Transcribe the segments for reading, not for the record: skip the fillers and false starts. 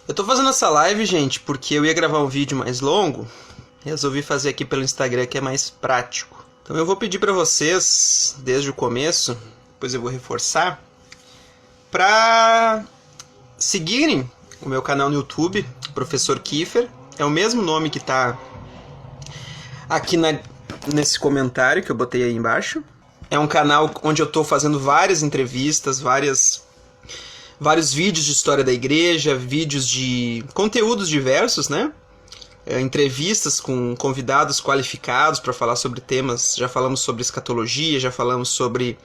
Eu tô fazendo essa live, gente, porque eu ia gravar um vídeo mais longo. Resolvi fazer aqui pelo Instagram, que é mais prático. Então eu vou pedir pra vocês, desde o começo, depois eu vou reforçar, pra seguirem o meu canal no YouTube, Professor Kiefer. É o mesmo nome que tá aqui nesse comentário que eu botei aí embaixo. É um canal onde eu tô fazendo várias entrevistas, vários vídeos de história da igreja, vídeos de conteúdos diversos, né? Entrevistas com convidados qualificados para falar sobre temas. Já falamos sobre escatologia, já falamos sobre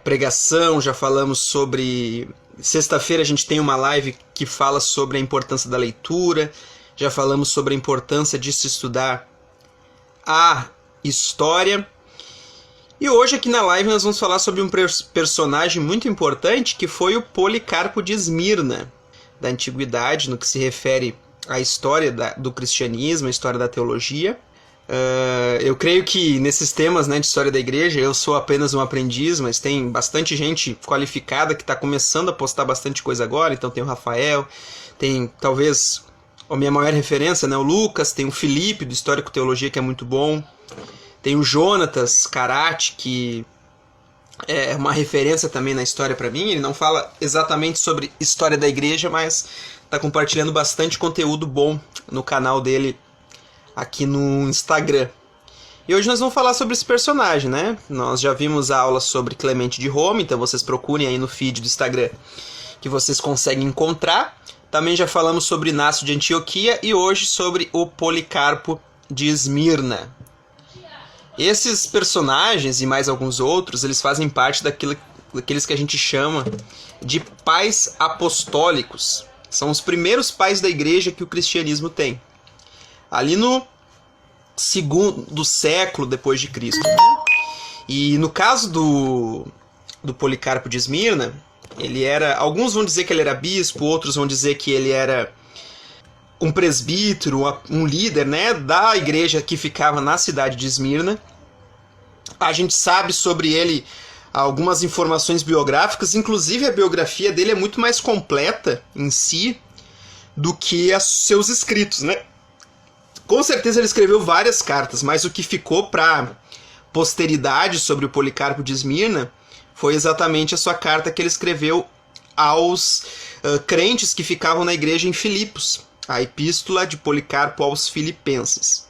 pregação, já falamos sobre... Sexta-feira a gente tem uma live que fala sobre a importância da leitura, já falamos sobre a importância de se estudar a história. E hoje aqui na live nós vamos falar sobre um personagem muito importante que foi o Policarpo de Esmirna, da antiguidade, no que se refere à história do cristianismo, à história da teologia. Eu creio que nesses temas, né, de história da igreja eu sou apenas um aprendiz, mas tem bastante gente qualificada que está começando a postar bastante coisa agora. Então tem o Rafael, tem talvez a minha maior referência, né, o Lucas, tem o Felipe do Histórico Teologia, que é muito bom. Tem o Jonatas Karate, que é uma referência também na história para mim. Ele não fala exatamente sobre história da igreja, mas está compartilhando bastante conteúdo bom no canal dele aqui no Instagram. E hoje nós vamos falar sobre esse personagem, né? Nós já vimos a aula sobre Clemente de Roma, então vocês procurem aí no feed do Instagram que vocês conseguem encontrar. Também já falamos sobre Inácio de Antioquia e hoje sobre o Policarpo de Esmirna. Esses personagens e mais alguns outros, eles fazem parte daqueles que a gente chama de pais apostólicos. São os primeiros pais da igreja que o cristianismo tem. Ali no segundo século depois de Cristo, né? E no caso do Policarpo de Esmirna, ele era... Alguns vão dizer que ele era bispo, outros vão dizer que ele era um presbítero, um líder, né, da igreja que ficava na cidade de Esmirna. A gente sabe sobre ele algumas informações biográficas, inclusive a biografia dele é muito mais completa em si do que seus escritos, né? Com certeza ele escreveu várias cartas, mas o que ficou para posteridade sobre o Policarpo de Esmirna foi exatamente a sua carta que ele escreveu aos crentes que ficavam na igreja em Filipos, a Epístola de Policarpo aos Filipenses.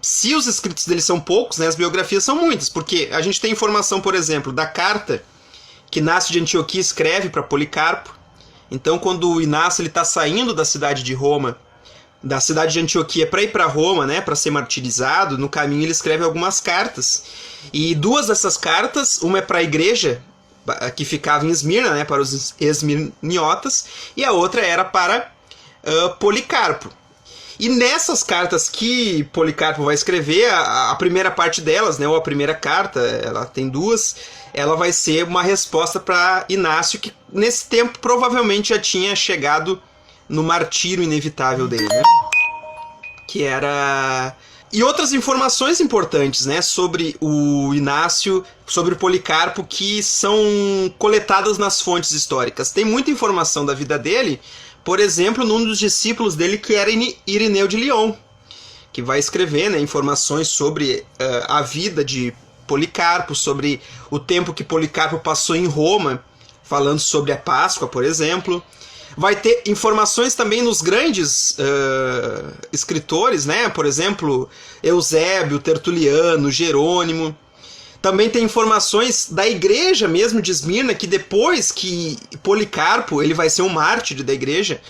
Se os escritos dele são poucos, né, as biografias são muitas, porque a gente tem informação, por exemplo, da carta que Inácio de Antioquia escreve para Policarpo. Então, quando o Inácio está saindo da cidade de Roma, da cidade de Antioquia para ir para Roma, né, para ser martirizado, no caminho ele escreve algumas cartas. E duas dessas cartas, uma é para a igreja que ficava em Esmirna, né, para os esmirniotas, e a outra era para Policarpo. E nessas cartas que Policarpo vai escrever, a primeira parte delas, né, ou a primeira carta, ela tem duas, ela vai ser uma resposta para Inácio, que nesse tempo provavelmente já tinha chegado no martírio inevitável dele, né? Que era... E outras informações importantes, né, sobre o Inácio, sobre o Policarpo, que são coletadas nas fontes históricas. Tem muita informação da vida dele, por exemplo, num dos discípulos dele que era Irineu de Lyon, que vai escrever, né, informações sobre a vida de Policarpo, sobre o tempo que Policarpo passou em Roma, falando sobre a Páscoa, por exemplo. Vai ter informações também nos grandes escritores, né, por exemplo, Eusébio, Tertuliano, Jerônimo. Também tem informações da igreja mesmo de Esmirna, que depois que Policarpo ele vai ser um mártir da igreja,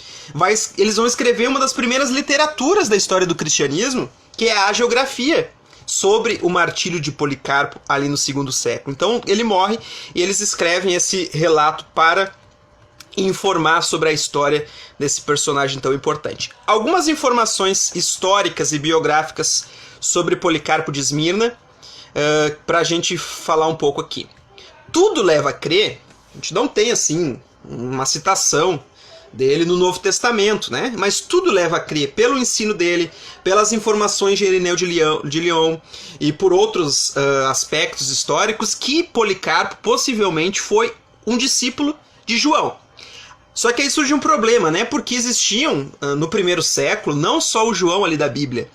eles vão escrever uma das primeiras literaturas da história do cristianismo, que é a hagiografia, sobre o martírio de Policarpo ali no segundo século. Então ele morre e eles escrevem esse relato para informar sobre a história desse personagem tão importante. Algumas informações históricas e biográficas sobre Policarpo de Esmirna, para a gente falar um pouco aqui. Tudo leva a crer, a gente não tem assim uma citação dele no Novo Testamento, né? Mas tudo leva a crer, pelo ensino dele, pelas informações de Irineu de Lyon e por outros aspectos históricos, que Policarpo possivelmente foi um discípulo de João. Só que aí surge um problema, né? Porque existiam, no primeiro século, não só o João ali da Bíblia,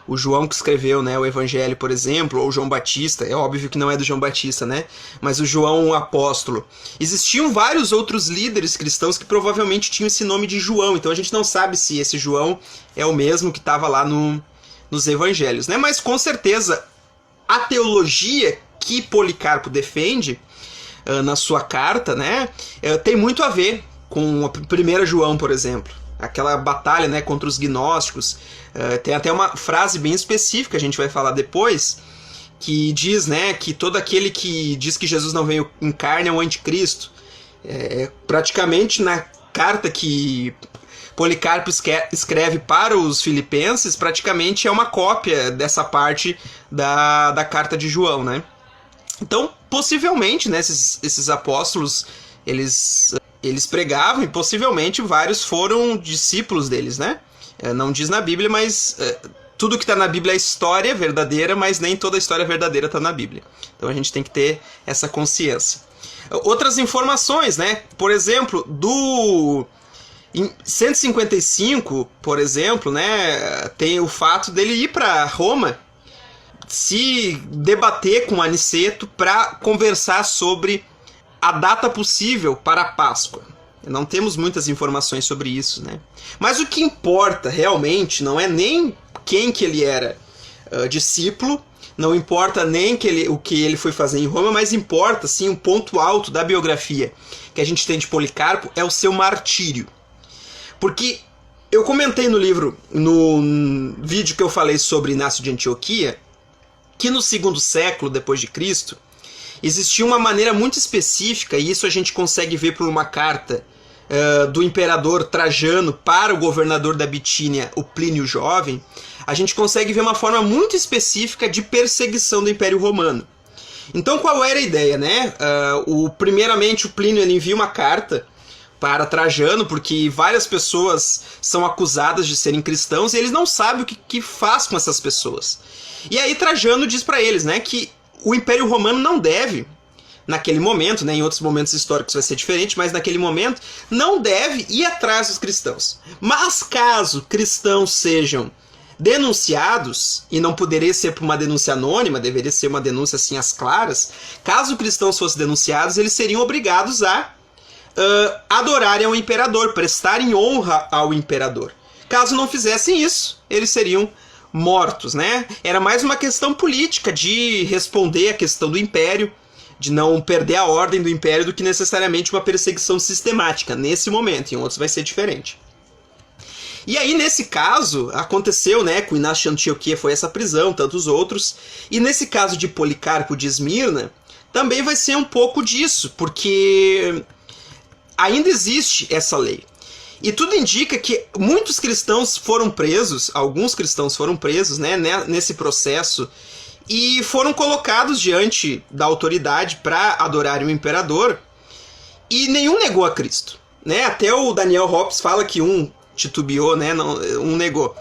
o João que escreveu, né, o Evangelho, por exemplo, ou o João Batista, é óbvio que não é do João Batista, né, mas o João apóstolo. Existiam vários outros líderes cristãos que provavelmente tinham esse nome de João, então a gente não sabe se esse João é o mesmo que estava lá nos Evangelhos, né, mas com certeza a teologia que Policarpo defende na sua carta, né, tem muito a ver com a primeira João, por exemplo. Aquela batalha, né, contra os gnósticos. Tem até uma frase bem específica, a gente vai falar depois, que diz, né, que todo aquele que diz que Jesus não veio em carne é um anticristo. Praticamente na carta que Policarpo escreve para os filipenses, praticamente é uma cópia dessa parte da carta de João, né? Então, possivelmente, né, esses apóstolos, eles pregavam e possivelmente vários foram discípulos deles, né? Não diz na Bíblia, mas tudo que está na Bíblia é história verdadeira, mas nem toda a história verdadeira está na Bíblia. Então a gente tem que ter essa consciência. Outras informações, né? Por exemplo, em 155, por exemplo, né, tem o fato dele ir para Roma se debater com Aniceto para conversar sobre a data possível para a Páscoa. Não temos muitas informações sobre isso, né? Mas o que importa realmente não é nem quem que ele era discípulo, não importa nem o que ele foi fazer em Roma, mas importa sim um ponto alto da biografia que a gente tem de Policarpo é o seu martírio. Porque eu comentei no livro, no vídeo que eu falei sobre Inácio de Antioquia, que no segundo século depois de Cristo existia uma maneira muito específica, e isso a gente consegue ver por uma carta do imperador Trajano para o governador da Bitínia, o Plínio Jovem. A gente consegue ver uma forma muito específica de perseguição do Império Romano. Então qual era a ideia, né? Primeiramente o Plínio ele envia uma carta para Trajano, porque várias pessoas são acusadas de serem cristãos e eles não sabem o que faz com essas pessoas. E aí Trajano diz para eles, né, que o Império Romano não deve, naquele momento, né, em outros momentos históricos vai ser diferente, mas naquele momento não deve ir atrás dos cristãos. Mas caso cristãos sejam denunciados, e não poderia ser por uma denúncia anônima, deveria ser uma denúncia assim às claras, caso cristãos fossem denunciados, eles seriam obrigados a adorarem ao imperador, prestarem honra ao imperador. Caso não fizessem isso, eles seriam mortos, né? Era mais uma questão política de responder à questão do império, de não perder a ordem do império, do que necessariamente uma perseguição sistemática nesse momento. Em outros vai ser diferente. E aí, nesse caso, aconteceu, né, com Inácio de Antioquia foi essa prisão, tantos outros. E nesse caso de Policarpo de Esmirna, também vai ser um pouco disso, porque ainda existe essa lei. E tudo indica que muitos cristãos foram presos, alguns cristãos foram presos, né, nesse processo, e foram colocados diante da autoridade para adorarem o imperador, e nenhum negou a Cristo, né? Até o Daniel Hobbes fala que um titubeou, né? Um negou.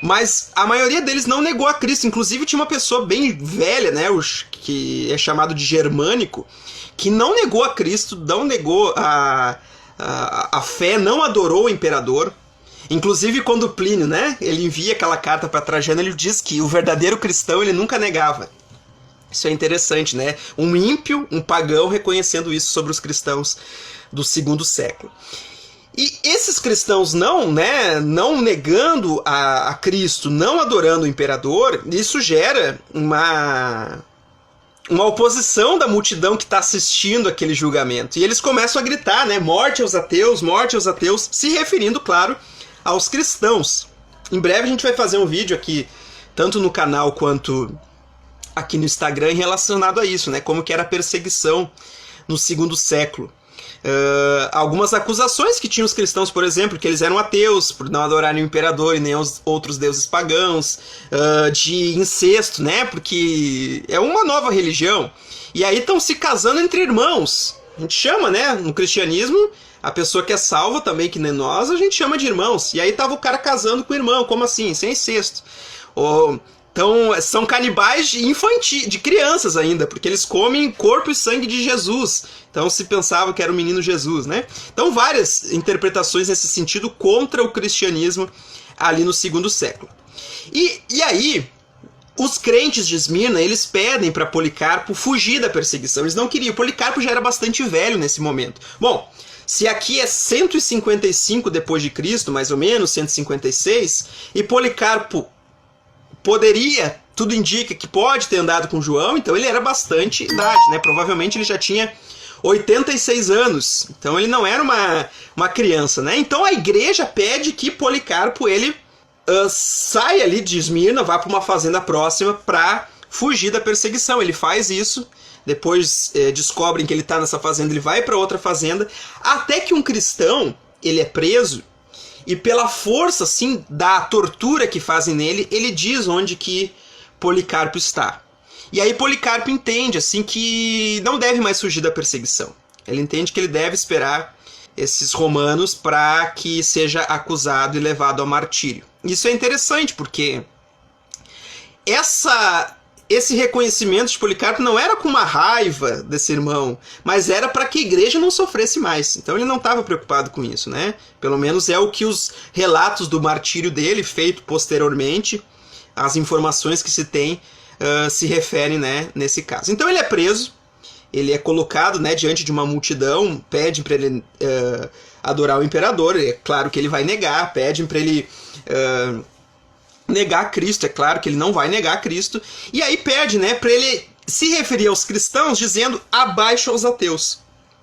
Mas a maioria deles não negou a Cristo. Inclusive tinha uma pessoa bem velha, né, que é chamado de Germânico, que não negou a Cristo, não negou a fé, não adorou o imperador. Inclusive quando Plínio, né, ele envia aquela carta para Trajano, ele diz que o verdadeiro cristão ele nunca negava. Isso é interessante, né? Um ímpio, um pagão reconhecendo isso sobre os cristãos do segundo século. E esses cristãos não negando a Cristo, não adorando o imperador, isso gera uma oposição da multidão que está assistindo aquele julgamento. E eles começam a gritar, né? Morte aos ateus, se referindo, claro, aos cristãos. Em breve a gente vai fazer um vídeo aqui, tanto no canal quanto aqui no Instagram, relacionado a isso, né? Como que era a perseguição no segundo século. Algumas acusações que tinham os cristãos, por exemplo, que eles eram ateus por não adorarem o imperador e nem os outros deuses pagãos, de incesto, né? Porque é uma nova religião. E aí estão se casando entre irmãos. A gente chama, né? No cristianismo, a pessoa que é salva também, que nem nós, a gente chama de irmãos. E aí tava o cara casando com o irmão, como assim? Sem incesto. Ou Então, são canibais de crianças ainda, porque eles comem corpo e sangue de Jesus. Então, se pensava que era o menino Jesus, né? Então, várias interpretações nesse sentido contra o cristianismo ali no segundo século. E aí, os crentes de Esmirna, eles pedem para Policarpo fugir da perseguição. Eles não queriam. Policarpo já era bastante velho nesse momento. Bom, se aqui é 155 depois de Cristo, mais ou menos, 156, e Policarpo poderia, tudo indica que pode ter andado com João, então ele era bastante idade, né? Provavelmente ele já tinha 86 anos, então ele não era uma criança, né? Então a igreja pede que Policarpo ele saia ali de Esmirna, vá para uma fazenda próxima para fugir da perseguição. Ele faz isso, depois descobrem que ele está nessa fazenda, ele vai para outra fazenda, até que um cristão ele é preso. E pela força, assim, da tortura que fazem nele, ele diz onde que Policarpo está. E aí Policarpo entende, assim, que não deve mais fugir da perseguição. Ele entende que ele deve esperar esses romanos para que seja acusado e levado ao martírio. Isso é interessante, porque esse reconhecimento de Policarpo não era com uma raiva desse irmão, mas era para que a igreja não sofresse mais. Então ele não estava preocupado com isso, né? Pelo menos é o que os relatos do martírio dele, feito posteriormente, as informações que se tem, se referem, né, nesse caso. Então ele é preso, ele é colocado, né, diante de uma multidão, pedem para ele adorar o imperador, é claro que ele vai negar, pedem para ele negar Cristo, é claro que ele não vai negar Cristo, e aí pede, né, para ele se referir aos cristãos dizendo abaixo aos ateus.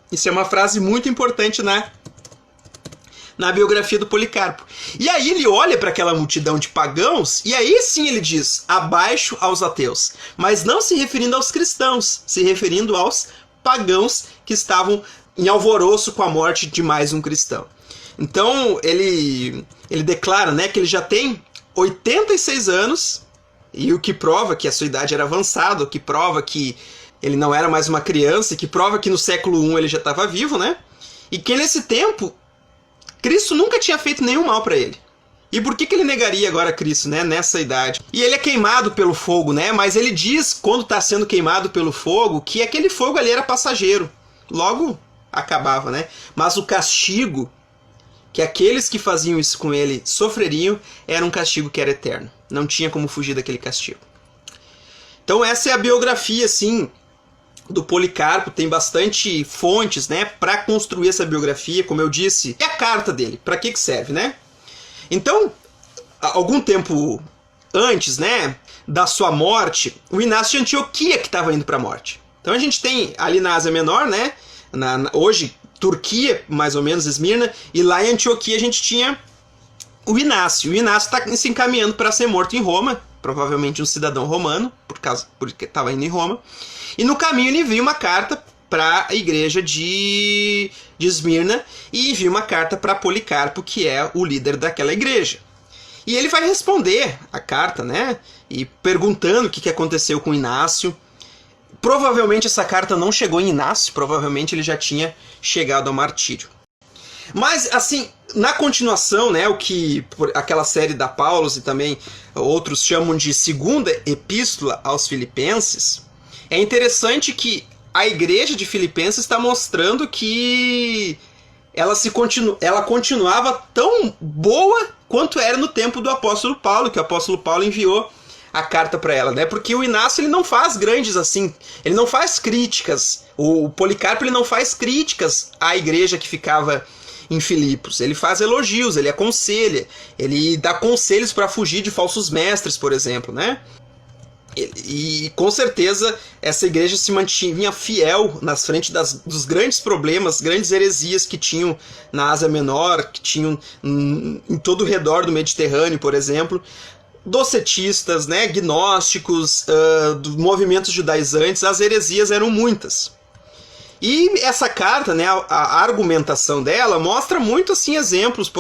Isso é uma frase muito importante na biografia do Policarpo. E aí ele olha para aquela multidão de pagãos, e aí sim ele diz abaixo aos ateus, mas não se referindo aos cristãos, se referindo aos pagãos que estavam em alvoroço com a morte de mais um cristão. Então ele declara, né, que ele já tem 86 anos, e o que prova que a sua idade era avançada, o que prova que ele não era mais uma criança, e que prova que no século I ele já estava vivo, né? E que nesse tempo, Cristo nunca tinha feito nenhum mal para ele. E por que ele negaria agora Cristo, né, nessa idade? E ele é queimado pelo fogo, né? Mas ele diz, quando está sendo queimado pelo fogo, que aquele fogo ali era passageiro. Logo, acabava, né? Mas o castigo que aqueles que faziam isso com ele sofreriam, era um castigo que era eterno. Não tinha como fugir daquele castigo. Então essa é a biografia, assim, do Policarpo. Tem bastante fontes, né, para construir essa biografia, como eu disse. E a carta dele, para que serve, né? Então, algum tempo antes, né, da sua morte, o Inácio de Antioquia que estava indo para a morte. Então a gente tem ali na Ásia Menor, né, hoje Turquia, mais ou menos, Esmirna, e lá em Antioquia a gente tinha o Inácio. O Inácio está se encaminhando para ser morto em Roma, provavelmente um cidadão romano, porque estava indo em Roma. E no caminho ele envia uma carta para a igreja de Esmirna e envia uma carta para Policarpo, que é o líder daquela igreja. E ele vai responder a carta, né? E perguntando o que aconteceu com Inácio. Provavelmente essa carta não chegou em Inácio, provavelmente ele já tinha chegado ao martírio. Mas, assim, na continuação, né, o que aquela série da Paulos e também outros chamam de segunda epístola aos Filipenses, é interessante que a igreja de Filipenses está mostrando que ela continuava tão boa quanto era no tempo do apóstolo Paulo, que o apóstolo Paulo enviou a carta para ela, né? Porque o Inácio ele não faz grandes assim, ele não faz críticas. O Policarpo ele não faz críticas à igreja que ficava em Filipos. Ele faz elogios, ele aconselha, ele dá conselhos para fugir de falsos mestres, por exemplo, né? E com certeza essa igreja se mantinha fiel nas frente dos grandes problemas, grandes heresias que tinham na Ásia Menor, que tinham em todo o redor do Mediterrâneo, por exemplo. Docetistas, né, gnósticos, movimentos judaizantes, as heresias eram muitas. E essa carta, né, a argumentação dela mostra muito assim exemplos,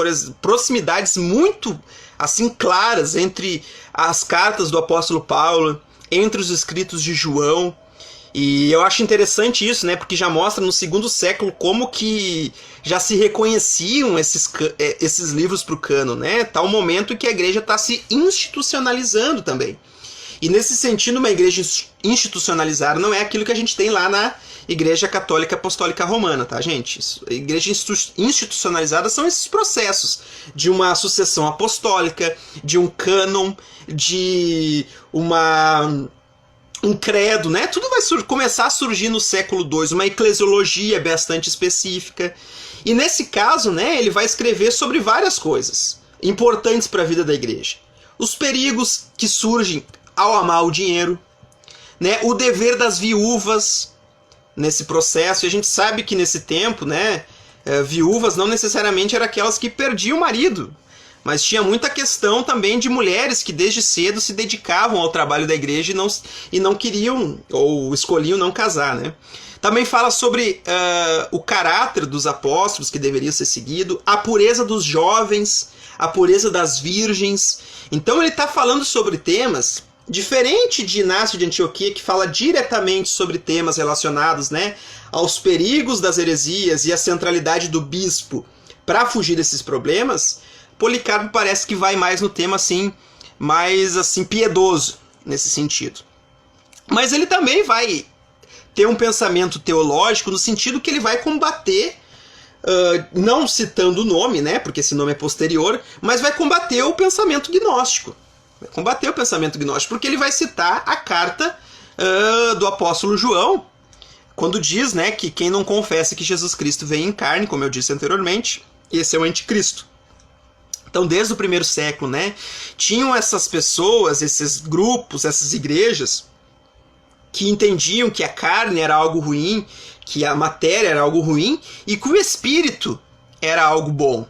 proximidades muito assim claras entre as cartas do apóstolo Paulo, entre os escritos de João. E eu acho interessante isso, né, porque já mostra no segundo século como que já se reconheciam esses livros para o cânon, né? Tal momento que a igreja está se institucionalizando também. E nesse sentido, uma igreja institucionalizada não é aquilo que a gente tem lá na Igreja Católica Apostólica Romana, tá, gente? A igreja institucionalizada são esses processos de uma sucessão apostólica, de um cânon, de um credo, né? Tudo vai começar a surgir no século II, uma eclesiologia bastante específica. E nesse caso, né, ele vai escrever sobre várias coisas importantes para a vida da igreja. Os perigos que surgem ao amar o dinheiro, né, o dever das viúvas nesse processo. E a gente sabe que nesse tempo, né, viúvas não necessariamente eram aquelas que perdiam o marido, mas tinha muita questão também de mulheres que desde cedo se dedicavam ao trabalho da igreja e não queriam ou escolhiam não casar, né? Também fala sobre o caráter dos apóstolos que deveria ser seguido, a pureza dos jovens, a pureza das virgens. Então ele está falando sobre temas, diferente de Inácio de Antioquia, que fala diretamente sobre temas relacionados, né, aos perigos das heresias e a centralidade do bispo para fugir desses problemas. Policarpo parece que vai mais no tema assim, mais assim piedoso nesse sentido. Mas ele também vai ter um pensamento teológico no sentido que ele vai combater, não citando o nome, né, porque esse nome é posterior, mas vai combater o pensamento gnóstico. Vai combater o pensamento gnóstico, porque ele vai citar a carta do apóstolo João, quando diz, né, que quem não confessa que Jesus Cristo veio em carne, como eu disse anteriormente, esse é o anticristo. Então, desde o primeiro século, né, tinham essas pessoas, esses grupos, essas igrejas, que entendiam que a carne era algo ruim, que a matéria era algo ruim, e que o espírito era algo bom.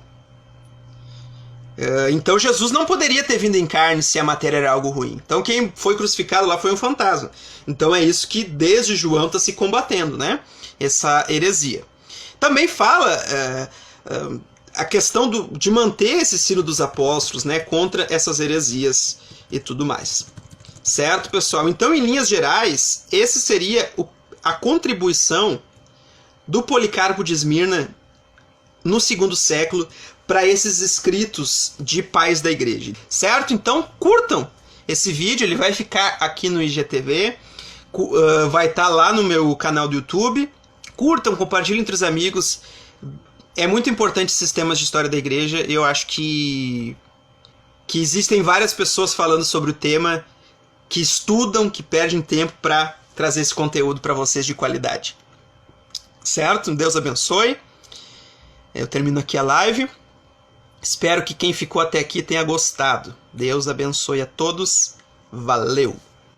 Então, Jesus não poderia ter vindo em carne se a matéria era algo ruim. Então, quem foi crucificado lá foi um fantasma. Então, é isso que desde João está se combatendo, né, essa heresia. Também fala a questão de manter esse sino dos apóstolos, né, contra essas heresias e tudo mais. Certo, pessoal? Então, em linhas gerais, esse seria a contribuição do Policarpo de Esmirna no segundo século para esses escritos de pais da igreja. Certo? Então, curtam esse vídeo, ele vai ficar aqui no IGTV, vai estar lá no meu canal do YouTube. Curtam, compartilhem entre os amigos. É muito importante esses temas de história da igreja. Eu acho que existem várias pessoas falando sobre o tema, que estudam, que perdem tempo para trazer esse conteúdo para vocês de qualidade. Certo? Deus abençoe. Eu termino aqui a live. Espero que quem ficou até aqui tenha gostado. Deus abençoe a todos. Valeu!